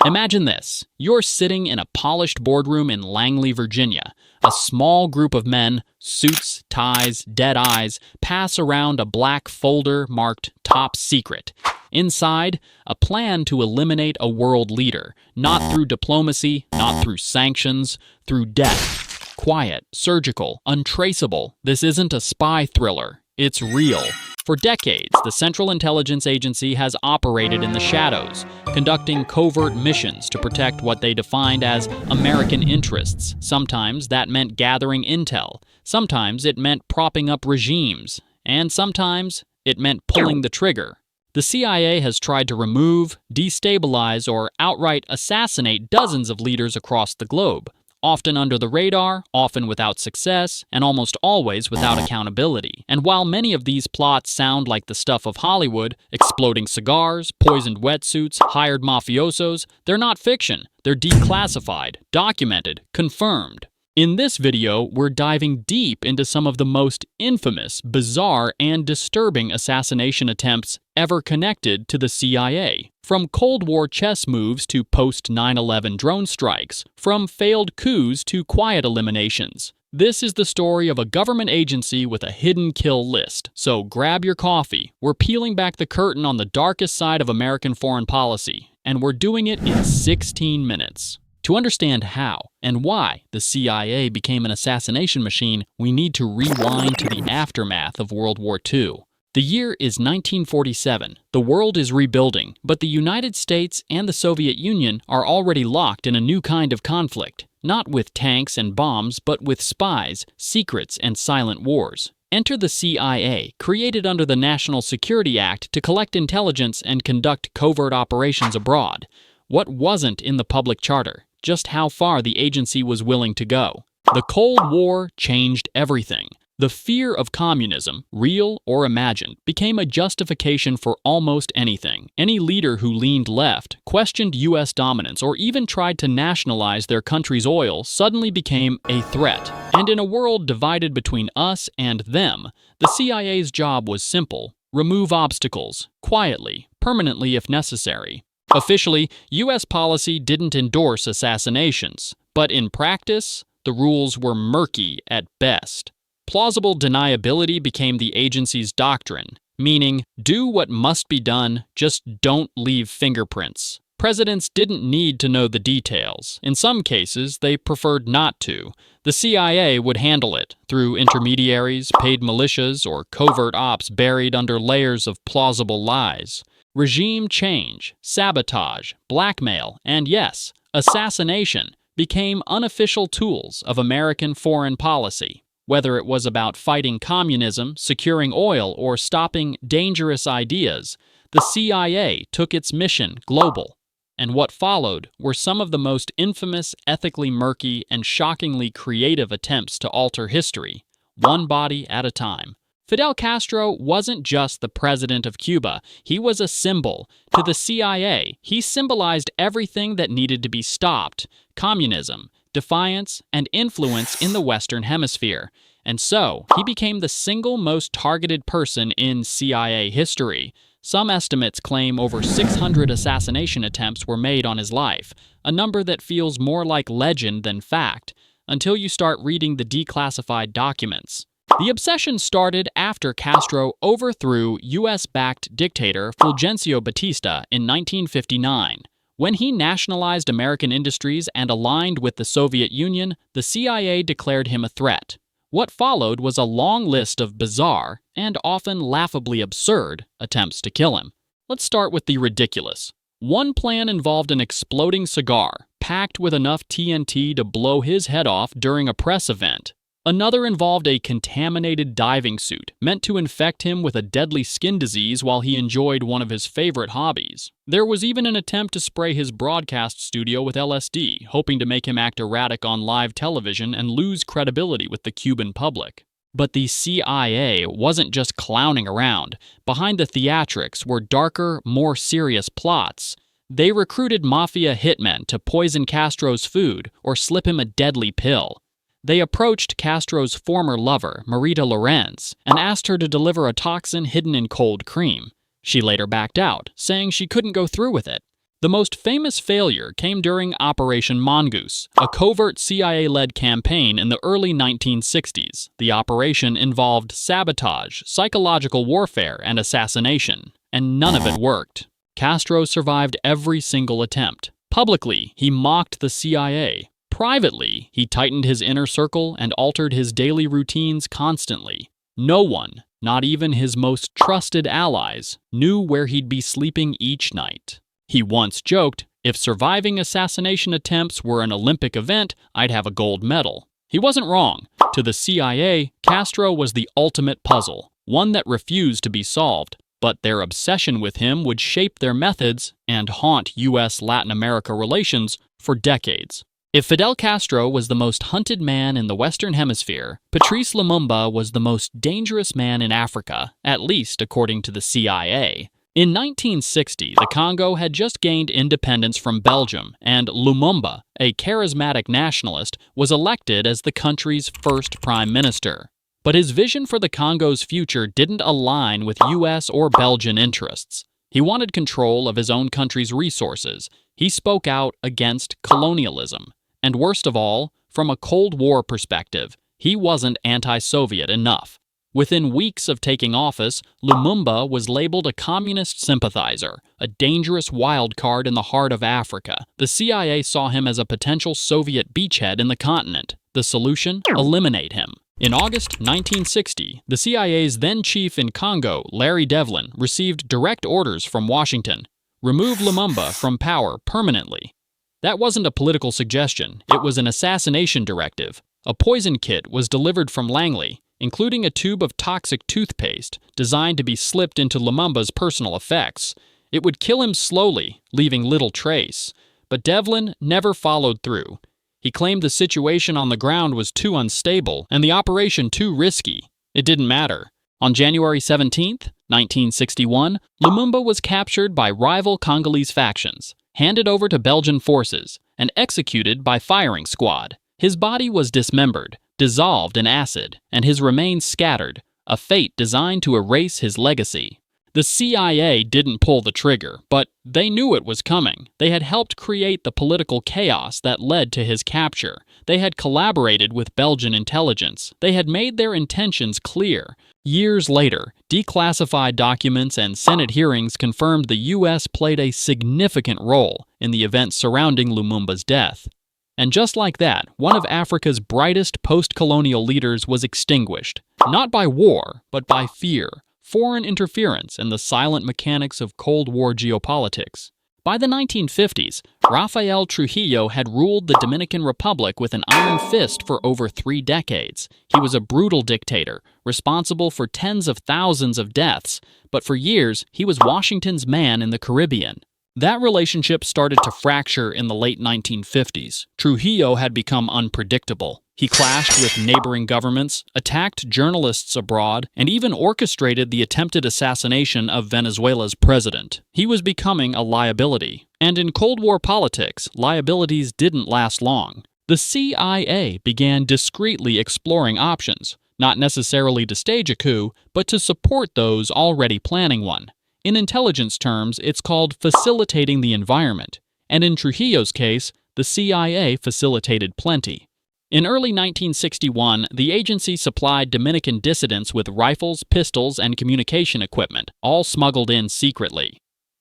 Imagine this. You're sitting in a polished boardroom in Langley, Virginia. A small group of men, suits, ties, dead eyes, pass around a black folder marked Top Secret. Inside, a plan to eliminate a world leader, not through diplomacy, not through sanctions, through death. Quiet, surgical, untraceable. This isn't a spy thriller. It's real. For decades, the Central Intelligence Agency has operated in the shadows, conducting covert missions to protect what they defined as American interests. Sometimes that meant gathering intel, sometimes it meant propping up regimes, and sometimes it meant pulling the trigger. The CIA has tried to remove, destabilize, or outright assassinate dozens of leaders across the globe, often under the radar, often without success, and almost always without accountability. And while many of these plots sound like the stuff of Hollywood, exploding cigars, poisoned wetsuits, hired mafiosos, they're not fiction. They're declassified, documented, confirmed. In this video, we're diving deep into some of the most infamous, bizarre, and disturbing assassination attempts ever connected to the CIA. From Cold War chess moves to post-9/11 drone strikes, from failed coups to quiet eliminations. This is the story of a government agency with a hidden kill list. So grab your coffee. We're peeling back the curtain on the darkest side of American foreign policy, and we're doing it in 16 minutes. To understand how and why the CIA became an assassination machine, we need to rewind to the aftermath of World War II. The year is 1947. The world is rebuilding, but the United States and the Soviet Union are already locked in a new kind of conflict, not with tanks and bombs, but with spies, secrets, and silent wars. Enter the CIA, created under the National Security Act to collect intelligence and conduct covert operations abroad. What wasn't in the public charter? Just how far the agency was willing to go. The Cold War changed everything. The fear of communism, real or imagined, became a justification for almost anything. Any leader who leaned left, questioned U.S. dominance, or even tried to nationalize their country's oil suddenly became a threat. And in a world divided between us and them, the CIA's job was simple: remove obstacles, quietly, permanently if necessary. Officially, U.S. policy didn't endorse assassinations, but in practice, the rules were murky at best. Plausible deniability became the agency's doctrine, meaning do what must be done, just don't leave fingerprints. Presidents didn't need to know the details. In some cases, they preferred not to. The CIA would handle it through intermediaries, paid militias, or covert ops buried under layers of plausible lies. Regime change, sabotage, blackmail, and yes, assassination became unofficial tools of American foreign policy. Whether it was about fighting communism, securing oil, or stopping dangerous ideas, the CIA took its mission global. And what followed were some of the most infamous, ethically murky, and shockingly creative attempts to alter history, one body at a time. Fidel Castro wasn't just the president of Cuba, he was a symbol. To the CIA, he symbolized everything that needed to be stopped: communism, defiance, and influence in the Western Hemisphere. And so, he became the single most targeted person in CIA history. Some estimates claim over 600 assassination attempts were made on his life, a number that feels more like legend than fact, until you start reading the declassified documents. The obsession started after Castro overthrew U.S.-backed dictator Fulgencio Batista in 1959. When he nationalized American industries and aligned with the Soviet Union, the CIA declared him a threat. What followed was a long list of bizarre, and often laughably absurd, attempts to kill him. Let's start with the ridiculous. One plan involved an exploding cigar, packed with enough TNT to blow his head off during a press event. Another involved a contaminated diving suit, meant to infect him with a deadly skin disease while he enjoyed one of his favorite hobbies. There was even an attempt to spray his broadcast studio with LSD, hoping to make him act erratic on live television and lose credibility with the Cuban public. But the CIA wasn't just clowning around. Behind the theatrics were darker, more serious plots. They recruited mafia hitmen to poison Castro's food or slip him a deadly pill. They approached Castro's former lover, Marita Lorenz, and asked her to deliver a toxin hidden in cold cream. She later backed out, saying she couldn't go through with it. The most famous failure came during Operation Mongoose, a covert CIA-led campaign in the early 1960s. The operation involved sabotage, psychological warfare, and assassination, and none of it worked. Castro survived every single attempt. Publicly, he mocked the CIA. Privately, he tightened his inner circle and altered his daily routines constantly. No one, not even his most trusted allies, knew where he'd be sleeping each night. He once joked, "If surviving assassination attempts were an Olympic event, I'd have a gold medal." He wasn't wrong. To the CIA, Castro was the ultimate puzzle, one that refused to be solved. But their obsession with him would shape their methods and haunt U.S.-Latin America relations for decades. If Fidel Castro was the most hunted man in the Western Hemisphere, Patrice Lumumba was the most dangerous man in Africa, at least according to the CIA. In 1960, the Congo had just gained independence from Belgium, and Lumumba, a charismatic nationalist, was elected as the country's first prime minister. But his vision for the Congo's future didn't align with U.S. or Belgian interests. He wanted control of his own country's resources. He spoke out against colonialism. And worst of all, from a Cold War perspective, he wasn't anti-Soviet enough. Within weeks of taking office, Lumumba was labeled a communist sympathizer, a dangerous wild card in the heart of Africa. The CIA saw him as a potential Soviet beachhead in the continent. The solution? Eliminate him. In August 1960, the CIA's then chief in Congo, Larry Devlin, received direct orders from Washington: remove Lumumba from power permanently. That wasn't a political suggestion, it was an assassination directive. A poison kit was delivered from Langley, including a tube of toxic toothpaste designed to be slipped into Lumumba's personal effects. It would kill him slowly, leaving little trace. But Devlin never followed through. He claimed the situation on the ground was too unstable and the operation too risky. It didn't matter. On January 17, 1961, Lumumba was captured by rival Congolese factions, handed over to Belgian forces, and executed by firing squad. His body was dismembered, dissolved in acid, and his remains scattered, a fate designed to erase his legacy. The CIA didn't pull the trigger, but they knew it was coming. They had helped create the political chaos that led to his capture. They had collaborated with Belgian intelligence. They had made their intentions clear. Years later, declassified documents and Senate hearings confirmed the U.S. played a significant role in the events surrounding Lumumba's death. And just like that, one of Africa's brightest post-colonial leaders was extinguished, not by war, but by fear, foreign interference, and the silent mechanics of Cold War geopolitics. By the 1950s, Rafael Trujillo had ruled the Dominican Republic with an iron fist for over 3 decades. He was a brutal dictator, responsible for tens of thousands of deaths, but for years, he was Washington's man in the Caribbean. That relationship started to fracture in the late 1950s. Trujillo had become unpredictable. He clashed with neighboring governments, attacked journalists abroad, and even orchestrated the attempted assassination of Venezuela's president. He was becoming a liability. And in Cold War politics, liabilities didn't last long. The CIA began discreetly exploring options, not necessarily to stage a coup, but to support those already planning one. In intelligence terms, it's called facilitating the environment, and in Trujillo's case, the CIA facilitated plenty. In early 1961, the agency supplied Dominican dissidents with rifles, pistols, and communication equipment, all smuggled in secretly.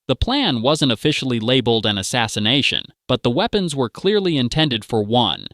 The plan wasn't officially labeled an assassination, but the weapons were clearly intended for one.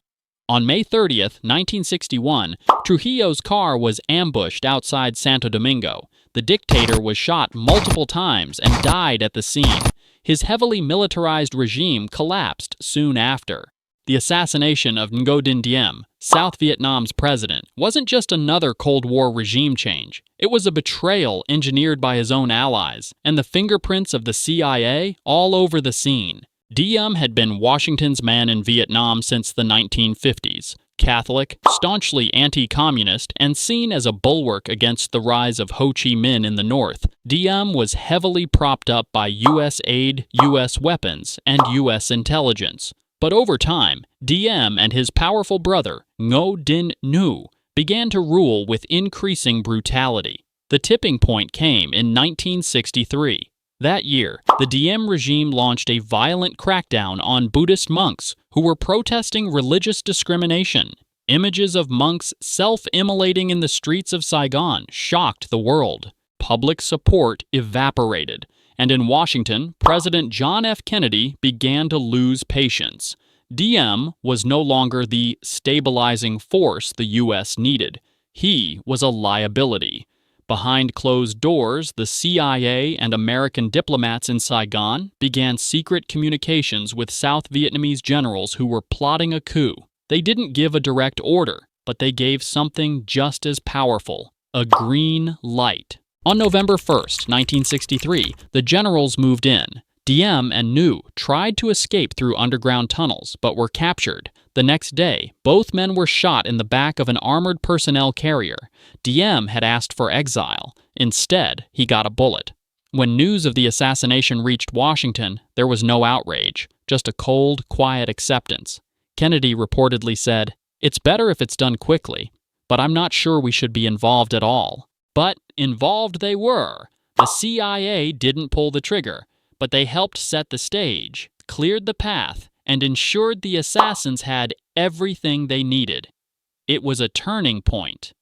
On May 30th, 1961, Trujillo's car was ambushed outside Santo Domingo. The dictator was shot multiple times and died at the scene. His heavily militarized regime collapsed soon after. The assassination of Ngo Dinh Diem, South Vietnam's president, wasn't just another Cold War regime change. It was a betrayal engineered by his own allies, and the fingerprints of the CIA all over the scene. Diem had been Washington's man in Vietnam since the 1950s. Catholic, staunchly anti-communist, and seen as a bulwark against the rise of Ho Chi Minh in the north, Diem was heavily propped up by U.S. aid, U.S. weapons, and U.S. intelligence. But over time, Diem and his powerful brother, Ngo Dinh Nhu, began to rule with increasing brutality. The tipping point came in 1963. That year, the Diem regime launched a violent crackdown on Buddhist monks who were protesting religious discrimination. Images of monks self-immolating in the streets of Saigon shocked the world. Public support evaporated, and in Washington, President John F. Kennedy began to lose patience. Diem was no longer the stabilizing force the U.S. needed. He was a liability. Behind closed doors, the CIA and American diplomats in Saigon began secret communications with South Vietnamese generals who were plotting a coup. They didn't give a direct order, but they gave something just as powerful: a green light. On November 1st, 1963, the generals moved in. Diem and Nhu tried to escape through underground tunnels, but were captured. The next day, both men were shot in the back of an armored personnel carrier. Diem had asked for exile. Instead, he got a bullet. When news of the assassination reached Washington, there was no outrage, just a cold, quiet acceptance. Kennedy reportedly said, "It's better if it's done quickly, but I'm not sure we should be involved at all." But involved they were. The CIA didn't pull the trigger, but they helped set the stage, cleared the path, and ensured the assassins had everything they needed. It was a turning point.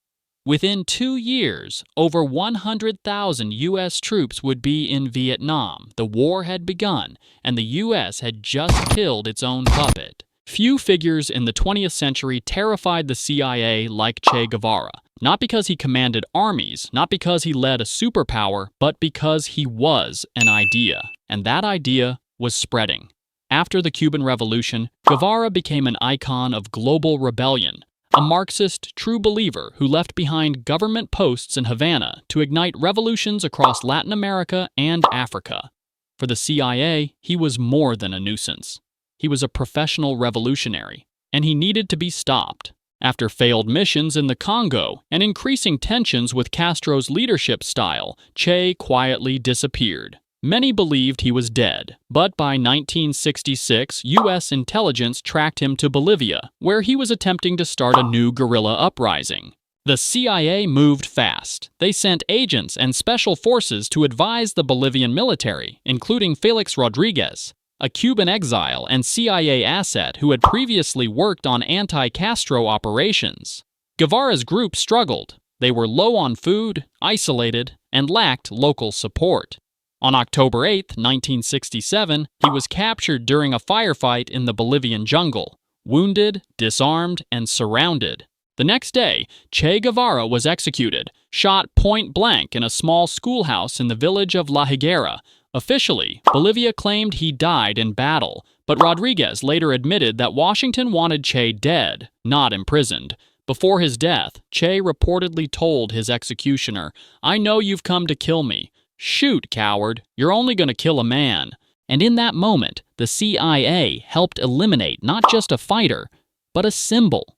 Within 2 years, over 100,000 U.S. troops would be in Vietnam. The war had begun, and the U.S. had just killed its own puppet. Few figures in the 20th century terrified the CIA like Che Guevara. Not because he commanded armies, not because he led a superpower, but because he was an idea. And that idea was spreading. After the Cuban Revolution, Guevara became an icon of global rebellion, a Marxist true believer who left behind government posts in Havana to ignite revolutions across Latin America and Africa. For the CIA, he was more than a nuisance. He was a professional revolutionary, and he needed to be stopped. After failed missions in the Congo and increasing tensions with Castro's leadership style, Che quietly disappeared. Many believed he was dead, but by 1966, U.S. intelligence tracked him to Bolivia, where he was attempting to start a new guerrilla uprising. The CIA moved fast. They sent agents and special forces to advise the Bolivian military, including Felix Rodriguez, a Cuban exile and CIA asset who had previously worked on anti-Castro operations. Guevara's group struggled. They were low on food, isolated, and lacked local support. On October 8, 1967, he was captured during a firefight in the Bolivian jungle, wounded, disarmed, and surrounded. The next day, Che Guevara was executed, shot point blank in a small schoolhouse in the village of La Higuera. Officially, Bolivia claimed he died in battle, but Rodriguez later admitted that Washington wanted Che dead, not imprisoned. Before his death, Che reportedly told his executioner, "I know you've come to kill me. Shoot, coward, you're only going to kill a man." And in that moment, the CIA helped eliminate not just a fighter, but a symbol.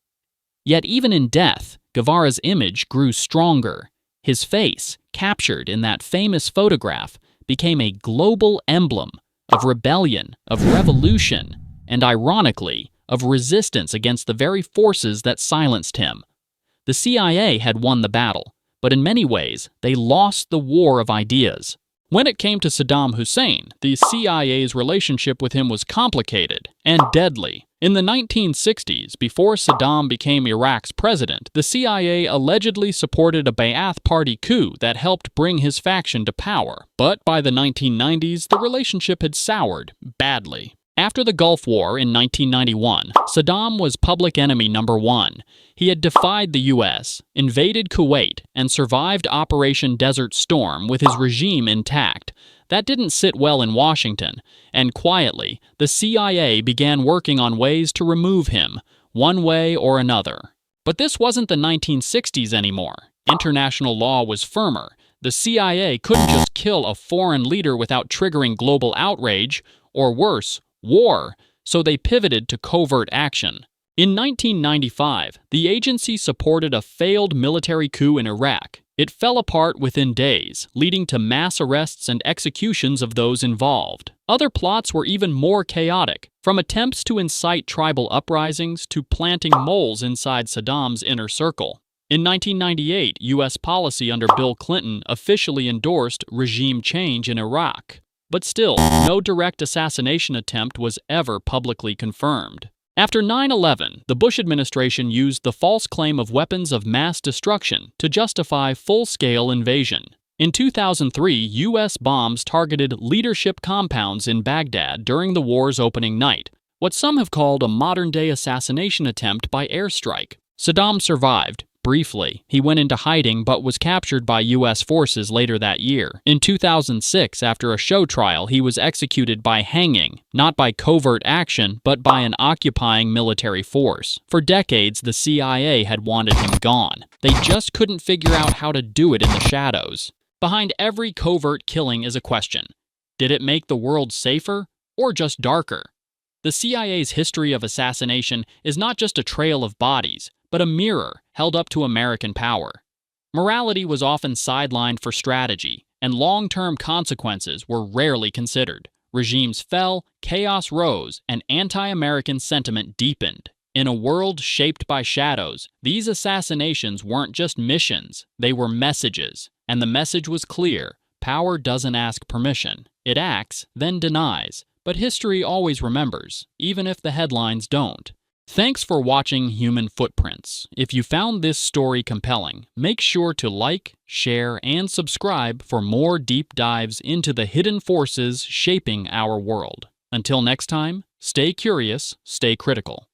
Yet even in death, Guevara's image grew stronger. His face, captured in that famous photograph, became a global emblem of rebellion, of revolution, and ironically, of resistance against the very forces that silenced him. The CIA had won the battle, but in many ways, they lost the war of ideas. When it came to Saddam Hussein, the CIA's relationship with him was complicated and deadly. In the 1960s, before Saddam became Iraq's president, the CIA allegedly supported a Ba'ath Party coup that helped bring his faction to power. But by the 1990s, the relationship had soured badly. After the Gulf War in 1991, Saddam was public enemy number one. He had defied the U.S., invaded Kuwait, and survived Operation Desert Storm with his regime intact. That didn't sit well in Washington, and quietly, the CIA began working on ways to remove him, one way or another. But this wasn't the 1960s anymore. International law was firmer. The CIA couldn't just kill a foreign leader without triggering global outrage, or worse, war, so they pivoted to covert action. In 1995, the agency supported a failed military coup in Iraq. It fell apart within days, leading to mass arrests and executions of those involved. Other plots were even more chaotic, from attempts to incite tribal uprisings to planting moles inside Saddam's inner circle. In 1998, U.S. policy under Bill Clinton officially endorsed regime change in Iraq. But still, no direct assassination attempt was ever publicly confirmed. After 9/11, the Bush administration used the false claim of weapons of mass destruction to justify full-scale invasion. In 2003, U.S. bombs targeted leadership compounds in Baghdad during the war's opening night, what some have called a modern-day assassination attempt by airstrike. Saddam survived. Briefly, he went into hiding but was captured by U.S. forces later that year. In 2006, after a show trial, he was executed by hanging, not by covert action, but by an occupying military force. For decades, the CIA had wanted him gone. They just couldn't figure out how to do it in the shadows. Behind every covert killing is a question. Did it make the world safer or just darker? The CIA's history of assassination is not just a trail of bodies, but a mirror held up to American power. Morality was often sidelined for strategy, and long-term consequences were rarely considered. Regimes fell, chaos rose, and anti-American sentiment deepened. In a world shaped by shadows, these assassinations weren't just missions, they were messages. And the message was clear: power doesn't ask permission. It acts, then denies. But history always remembers, even if the headlines don't. Thanks for watching Human Footprints. If you found this story compelling, make sure to like, share, and subscribe for more deep dives into the hidden forces shaping our world. Until next time, stay curious, stay critical.